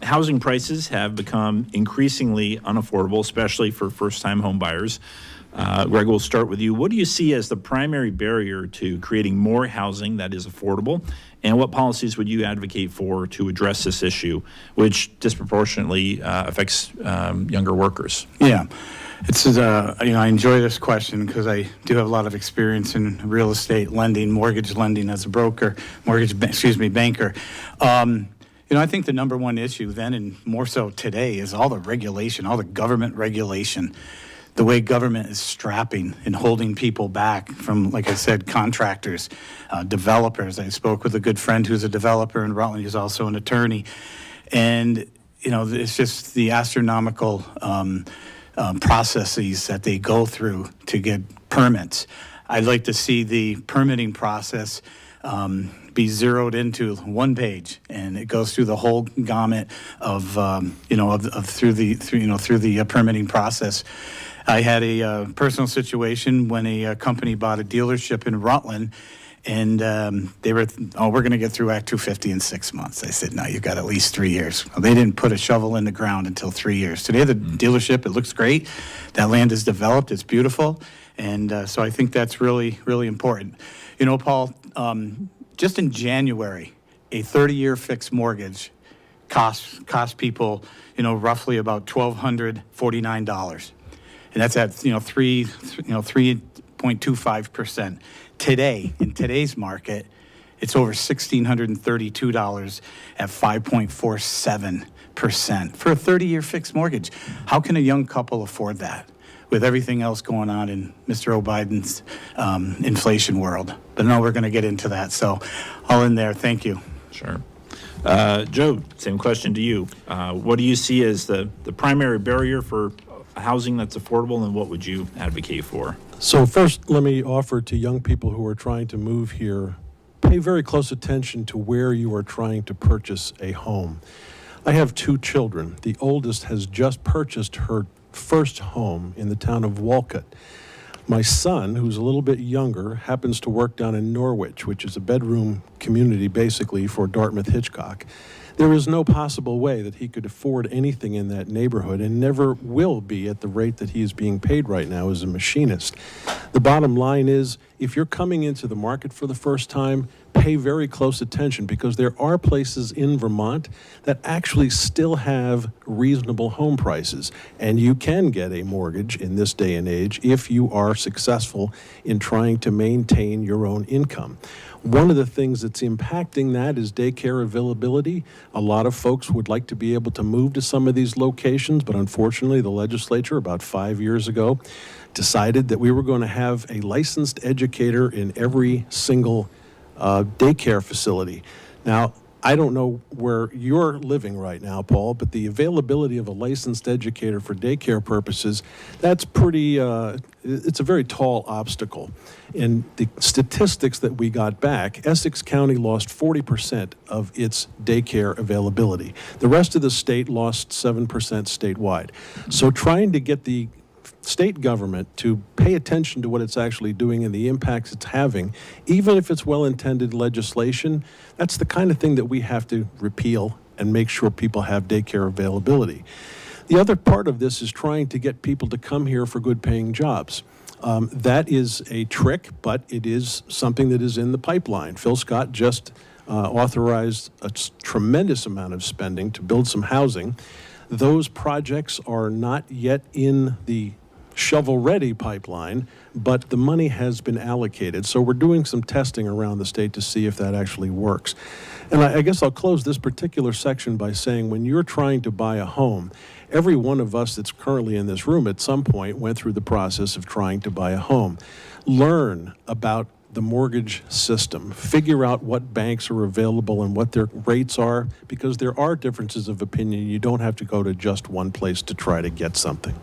housing prices have become increasingly unaffordable, especially for first-time home buyers. Greg, we'll start with you. What do you see as the primary barrier to creating more housing that is affordable? And what policies would you advocate for to address this issue, which disproportionately affects younger workers? Yeah. I enjoy this question because I do have a lot of experience in real estate lending, mortgage lending as a broker, banker. I think the number one issue then, and more so today, is all the regulation, all the government regulation, the way government is strapping and holding people back from, like I said, contractors, developers. I spoke with a good friend who's a developer in Rutland. He's also an attorney. And, it's just the astronomical processes that they go through to get permits. I'd like to see the permitting process be zeroed into one page, and it goes through the whole gamut of through the permitting process. I had a personal situation when a company bought a dealership in Rutland, and they were, we're going to get through Act 250 in 6 months. I said, no, you've got at least 3 years. Well, they didn't put a shovel in the ground until 3 years. Today, the dealership, it looks great. That land is developed. It's beautiful. And so I think that's really, really important. Paul, just in January, a 30-year fixed mortgage cost people, roughly about $1,249. And that's at 3.25%. Today, in today's market, it's over $1,632 at 5.47% for a 30-year fixed mortgage. How can a young couple afford that with everything else going on in Mr. O'Biden's inflation world? But no, we're going to get into that. So I'll end there. Thank you. Sure. Joe, same question to you. What do you see as the primary barrier for housing that's affordable, and what would you advocate for? So first, let me offer to young people who are trying to move here, pay very close attention to where you are trying to purchase a home. I have 2 children. The oldest has just purchased her first home in the town of Walcott. My son, who's a little bit younger, happens to work down in Norwich, which is a bedroom community basically for Dartmouth Hitchcock. There is no possible way that he could afford anything in that neighborhood, and never will be at the rate that he is being paid right now as a machinist. The bottom line is, if you're coming into the market for the first time, pay very close attention, because there are places in Vermont that actually still have reasonable home prices, and you can get a mortgage in this day and age if you are successful in trying to maintain your own income. One of the things that's impacting that is daycare availability. A lot of folks would like to be able to move to some of these locations, but unfortunately the legislature about 5 years ago decided that we were going to have a licensed educator in every single daycare facility. Now, I don't know where you're living right now, Paul, but the availability of a licensed educator for daycare purposes, that's pretty, it's a very tall obstacle. And the statistics that we got back, Essex County lost 40% of its daycare availability. The rest of the state lost 7% statewide. So trying to get the state government to pay attention to what it's actually doing and the impacts it's having, even if it's well-intended legislation, that's the kind of thing that we have to repeal and make sure people have daycare availability. The other part of this is trying to get people to come here for good-paying jobs. That is a trick, but it is something that is in the pipeline. Phil Scott just authorized a tremendous amount of spending to build some housing. Those projects are not yet in the shovel-ready pipeline, but the money has been allocated. So we're doing some testing around the state to see if that actually works. And I guess I'll close this particular section by saying, when you're trying to buy a home, every one of us that's currently in this room at some point went through the process of trying to buy a home. Learn about the mortgage system. Figure out what banks are available and what their rates are, because there are differences of opinion. You don't have to go to just one place to try to get something.